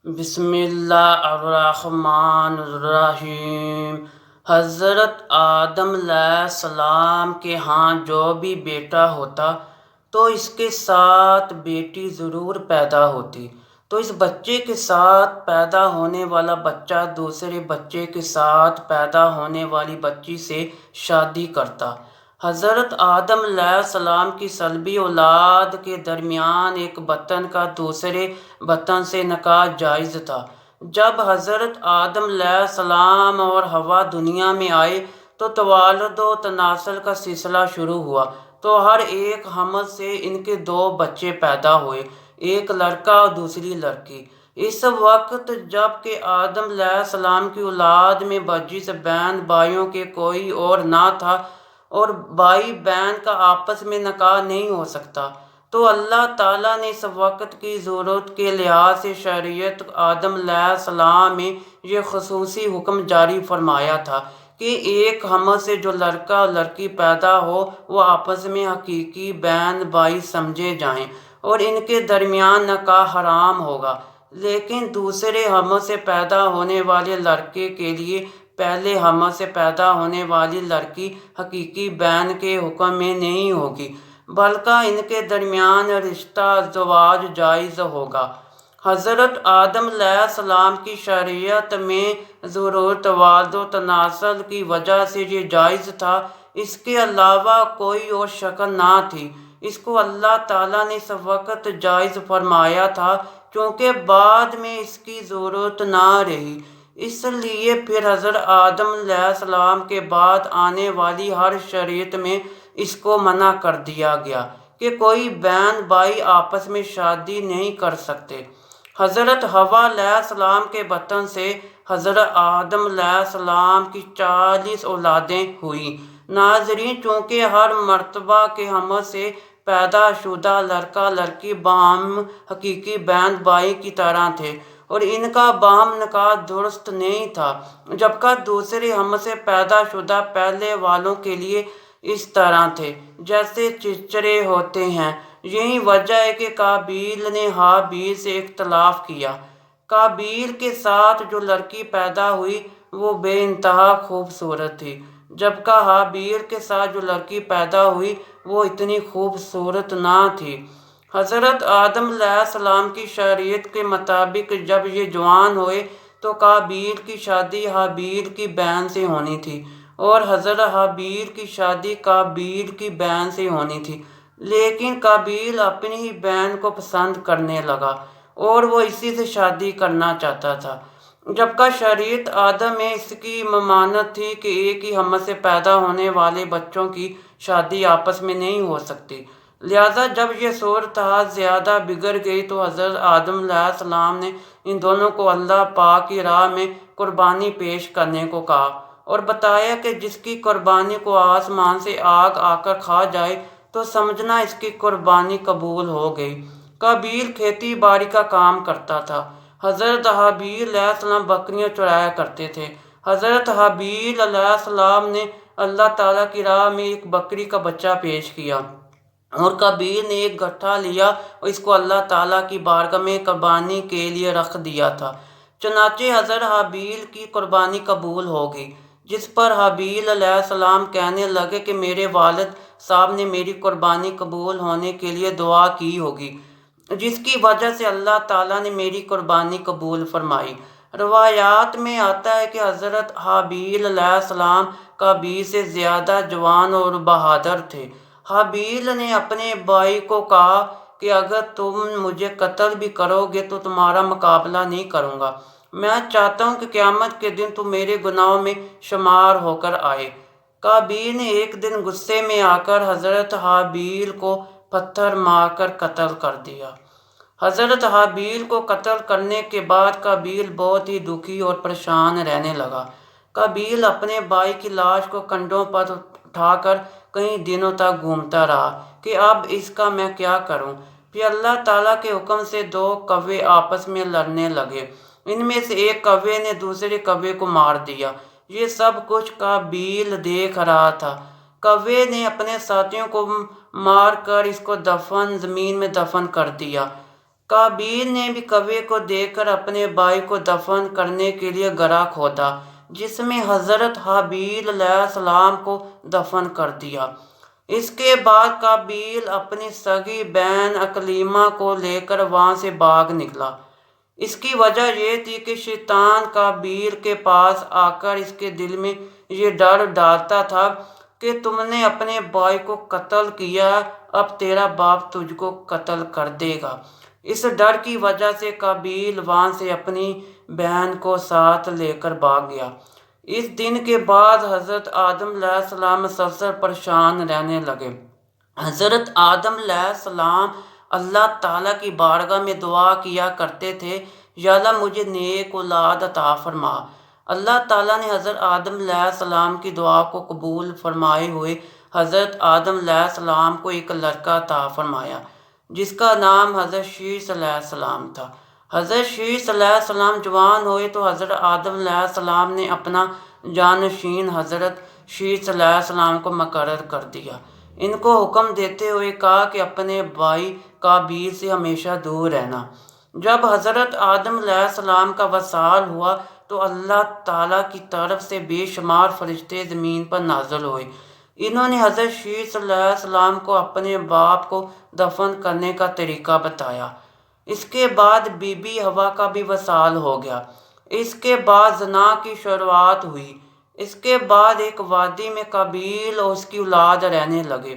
بسم اللہ الرحمن الرحیم۔ حضرت آدم علیہ السلام کے ہاں جو بھی بیٹا ہوتا تو اس کے ساتھ بیٹی ضرور پیدا ہوتی، تو اس بچے کے ساتھ پیدا ہونے والا بچہ دوسرے بچے کے ساتھ پیدا ہونے والی بچی سے شادی کرتا۔ حضرت آدم علیہ السلام کی صلبی اولاد کے درمیان ایک بطن کا دوسرے بطن سے نکاح جائز تھا۔ جب حضرت آدم علیہ السلام اور حوا دنیا میں آئے تو توالد و تناسل کا سلسلہ شروع ہوا، تو ہر ایک حمل سے ان کے دو بچے پیدا ہوئے، ایک لڑکا اور دوسری لڑکی۔ اس وقت جب کہ آدم علیہ السلام کی اولاد میں بجز بہن بھائیوں کے کوئی اور نہ تھا اور بھائی بہن کا آپس میں نکاح نہیں ہو سکتا، تو اللہ تعالیٰ نے اس وقت کی ضرورت کے لحاظ سے شریعت آدم علیہ السلام میں یہ خصوصی حکم جاری فرمایا تھا کہ ایک حمل سے جو لڑکا اور لڑکی پیدا ہو وہ آپس میں حقیقی بہن بھائی سمجھے جائیں اور ان کے درمیان نکاح حرام ہوگا، لیکن دوسرے حمل سے پیدا ہونے والے لڑکے کے لیے پہلے حمل سے پیدا ہونے والی لڑکی حقیقی بہن کے حکم میں نہیں ہوگی، بلکہ ان کے درمیان رشتہ زواج جائز ہوگا۔ حضرت آدم علیہ السلام کی شریعت میں ضرورت توالد و تناسل کی وجہ سے یہ جائز تھا، اس کے علاوہ کوئی اور شکل نہ تھی۔ اس کو اللہ تعالیٰ نے اس وقت جائز فرمایا تھا کیونکہ بعد میں اس کی ضرورت نہ رہی، اس لیے پھر حضرت آدم علیہ السلام کے بعد آنے والی ہر شریعت میں اس کو منع کر دیا گیا کہ کوئی بہن بھائی آپس میں شادی نہیں کر سکتے۔ حضرت حوا علیہ السلام کے بطن سے حضرت آدم علیہ السلام کی 40 اولادیں ہوئیں۔ ناظرین، چونکہ ہر مرتبہ کے حمل سے پیدا شدہ لڑکا لڑکی باہم حقیقی بہن بھائی کی طرح تھے اور ان کا باہم نکاح درست نہیں تھا، جبکہ دوسرے حمل سے پیدا شدہ پہلے والوں کے لیے اس طرح تھے جیسے چچرے ہوتے ہیں۔ یہی وجہ ہے کہ قابیل نے حابیل سے اختلاف کیا۔ قابیل کے ساتھ جو لڑکی پیدا ہوئی وہ بے انتہا خوبصورت تھی، جبکہ حابیل کے ساتھ جو لڑکی پیدا ہوئی وہ اتنی خوبصورت نہ تھی۔ حضرت آدم علیہ السلام کی شریعت کے مطابق جب یہ جوان ہوئے تو قابیل کی شادی حابیل کی بہن سے ہونی تھی اور حضرت حابیل کی شادی قابیل کی بہن سے ہونی تھی، لیکن قابیل اپنی ہی بہن کو پسند کرنے لگا اور وہ اسی سے شادی کرنا چاہتا تھا، جبکہ شریعت آدم میں اس کی ممانعت تھی کہ ایک ہی حمل سے پیدا ہونے والے بچوں کی شادی آپس میں نہیں ہو سکتی۔ لہٰذا جب یہ صورتحال زیادہ بگڑ گئی تو حضرت آدم علیہ السلام نے ان دونوں کو اللہ پاک کی راہ میں قربانی پیش کرنے کو کہا اور بتایا کہ جس کی قربانی کو آسمان سے آگ آ کر کھا جائے تو سمجھنا اس کی قربانی قبول ہو گئی۔ قابیل کھیتی باڑی کا کام کرتا تھا، حضرت حابیل علیہ السلام بکریاں چرایا کرتے تھے۔ حضرت حابیل علیہ السلام نے اللہ تعالیٰ کی راہ میں ایک بکری کا بچہ پیش کیا اور قابیل نے ایک گٹھا لیا اور اس کو اللہ تعالیٰ کی بارگاہ میں قربانی کے لیے رکھ دیا تھا۔ چنانچہ حضرت حابیل کی قربانی قبول ہو گئی، جس پر حابیل علیہ السلام کہنے لگے کہ میرے والد صاحب نے میری قربانی قبول ہونے کے لیے دعا کی ہوگی، جس کی وجہ سے اللہ تعالیٰ نے میری قربانی قبول فرمائی۔ روایات میں آتا ہے کہ حضرت حابیل علیہ السلام قابیل سے زیادہ جوان اور بہادر تھے۔ حابیل نے اپنے بھائی کو کہا کہ اگر تم مجھے قتل بھی کرو گے تو تمہارا مقابلہ نہیں کروں گا، میں چاہتا ہوں کہ قیامت کے دن تم میرے گناہوں میں شمار ہو کر آئے۔ قابیل نے ایک دن غصے میں آ کر حضرت حابیل کو پتھر مار کر قتل کر دیا۔ حضرت حابیل کو قتل کرنے کے بعد قابیل بہت ہی دکھی اور پریشان رہنے لگا۔ قابیل اپنے بھائی کی لاش کو کندھوں پر اٹھا کر کئی دنوں تک گھومتا رہا کہ اب اس کا میں کیا کروں۔ پھر اللہ تعالیٰ کے حکم سے دو کوے آپس میں لڑنے لگے، ان میں سے ایک کوے نے دوسرے کوے کو مار دیا۔ یہ سب کچھ قابیل دیکھ رہا تھا۔ کوے نے اپنے ساتھیوں کو مار کر اس کو زمین میں دفن کر دیا۔ قابیل نے بھی کوے کو دیکھ کر اپنے بھائی کو دفن کرنے کے لیے گڑھا کھودا، جس میں حضرت حابیل علیہ السلام کو دفن کر دیا۔ اس کے بعد قابیل اپنی سگی بہن اکلیمہ کو لے کر وہاں سے بھاگ نکلا۔ اس کی وجہ یہ تھی کہ شیطان قابیل کے پاس آ کر اس کے دل میں یہ ڈر ڈالتا تھا کہ تم نے اپنے بھائی کو قتل کیا، اب تیرا باپ تجھ کو قتل کر دے گا۔ اس ڈر کی وجہ سے قابیل وہاں سے اپنی بہن کو ساتھ لے کر بھاگ گیا۔ اس دن کے بعد حضرت آدم علیہ السلام مسلسل پریشان رہنے لگے۔ حضرت آدم علیہ السلام اللہ تعالیٰ کی بارگاہ میں دعا کیا کرتے تھے، یا اللہ مجھے نیک اولاد عطا فرما۔ اللہ تعالیٰ نے حضرت آدم علیہ السلام کی دعا کو قبول فرمائے ہوئے حضرت آدم علیہ السلام کو ایک لڑکا عطا فرمایا، جس کا نام حضرت شیث علیہ السلام تھا۔ حضرت شیث علیہ السلام جوان ہوئے تو حضرت آدم علیہ السلام نے اپنا جانشین حضرت شیث علیہ السلام کو مقرر کر دیا۔ ان کو حکم دیتے ہوئے کہا کہ اپنے بھائی قابیل سے ہمیشہ دور رہنا۔ جب حضرت آدم علیہ السلام کا وصال ہوا تو اللہ تعالیٰ کی طرف سے بے شمار فرشتے زمین پر نازل ہوئے۔ انہوں نے حضرت شیث علیہ السلام کو اپنے باپ کو دفن کرنے کا طریقہ بتایا۔ اس کے بعد بی بی حوا کا بھی وصال ہو گیا۔ اس کے بعد زنا کی شروعات ہوئی۔ اس کے بعد ایک وادی میں قابیل اور اس کی اولاد رہنے لگے۔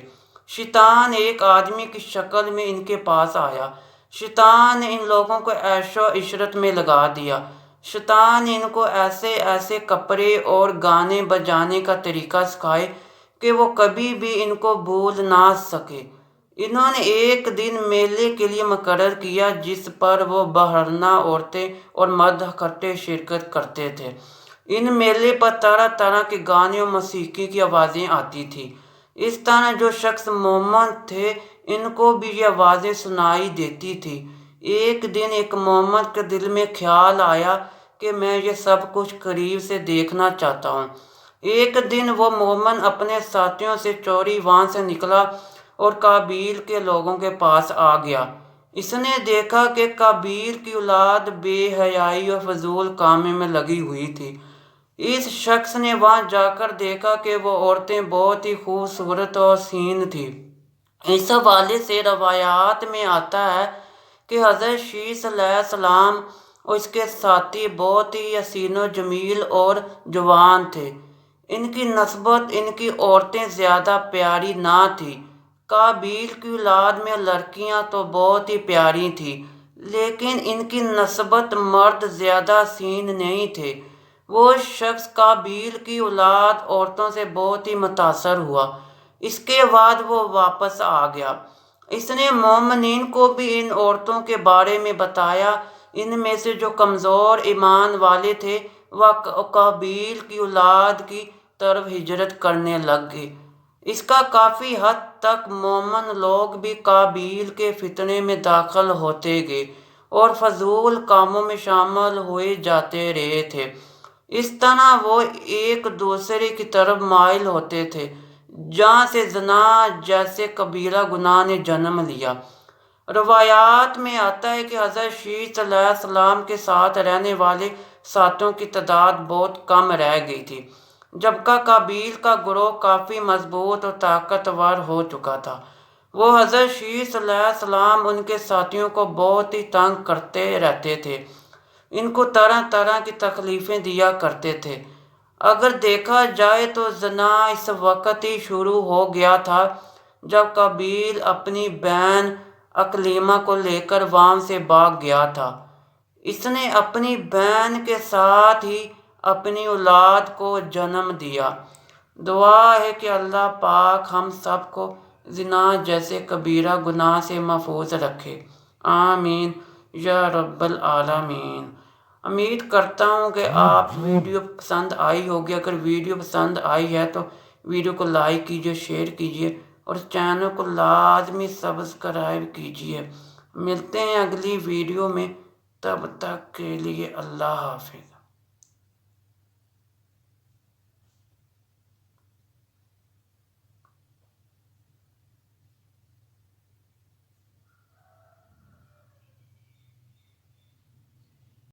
شیطان ایک آدمی کی شکل میں ان کے پاس آیا۔ شیطان نے ان لوگوں کو عیش و عشرت میں لگا دیا۔ شیطان نے ان کو ایسے ایسے کپڑے اور گانے بجانے کا طریقہ سکھائے کہ وہ کبھی بھی ان کو بھول نہ سکے۔ انہوں نے ایک دن میلے کے لیے مقرر کیا جس پر وہ بہرنہ عورتیں اور مرد اکٹھے شرکت کرتے تھے۔ ان میلے پر طرح طرح کے گانے اور موسیقی کی آوازیں آتی تھیں۔ اس طرح جو شخص مومن تھے ان کو بھی یہ آوازیں سنائی دیتی تھیں۔ ایک دن ایک مومن کے دل میں خیال آیا کہ میں یہ سب کچھ قریب سے دیکھنا چاہتا ہوں۔ ایک دن وہ مومن اپنے ساتھیوں سے چوری وہاں سے نکلا اور قابیل کے لوگوں کے پاس آ گیا۔ اس نے دیکھا کہ قابیل کی اولاد بے حیائی اور فضول کاموں میں لگی ہوئی تھی۔ اس شخص نے وہاں جا کر دیکھا کہ وہ عورتیں بہت ہی خوبصورت اور حسین تھیں۔ اس حوالے سے روایات میں آتا ہے کہ حضرت شیث علیہ السلام اور اس کے ساتھی بہت ہی حسین و جمیل اور جوان تھے۔ ان کی نسبت ان کی عورتیں زیادہ پیاری نہ تھیں۔ قابیل کی اولاد میں لڑکیاں تو بہت ہی پیاری تھیں، لیکن ان کی نسبت مرد زیادہ حسین نہیں تھے۔ وہ شخص قابیل کی اولاد عورتوں سے بہت ہی متاثر ہوا۔ اس کے بعد وہ واپس آ گیا۔ اس نے مومنین کو بھی ان عورتوں کے بارے میں بتایا۔ ان میں سے جو کمزور ایمان والے تھے وہ قابیل کی اولاد کی طرف ہجرت کرنے لگ گئے۔ اس کا کافی حد تک مومن لوگ بھی قابیل کے فتنے میں داخل ہوتے گئے اور فضول کاموں میں شامل ہوئے جاتے رہے تھے۔ اس طرح وہ ایک دوسرے کی طرف مائل ہوتے تھے، جہاں سے زنا جیسے کبیرہ گناہ نے جنم لیا۔ روایات میں آتا ہے کہ حضرت شیث علیہ السلام کے ساتھ رہنے والے ساتھیوں کی تعداد بہت کم رہ گئی تھی، جبکہ قابیل کا گروہ کافی مضبوط اور طاقتور ہو چکا تھا۔ وہ حضرت شیث علیہ السلام ان کے ساتھیوں کو بہت ہی تنگ کرتے رہتے تھے، ان کو طرح طرح کی تکلیفیں دیا کرتے تھے۔ اگر دیکھا جائے تو زنا اس وقت ہی شروع ہو گیا تھا جب قابیل اپنی بہن اکلیمہ کو لے کر وہاں سے بھاگ گیا تھا۔ اس نے اپنی بہن کے ساتھ ہی اپنی اولاد کو جنم دیا۔ دعا ہے کہ اللہ پاک ہم سب کو زنا جیسے کبیرہ گناہ سے محفوظ رکھے، آمین یا رب العالمین۔ امید کرتا ہوں کہ آپ ویڈیو پسند آئی ہوگی۔ اگر ویڈیو پسند آئی ہے تو ویڈیو کو لائک کیجیے، شیئر کیجیے اور چینل کو لازمی سبسکرائب کیجیے۔ ملتے ہیں اگلی ویڈیو میں، تب تک کے لیے اللہ حافظ۔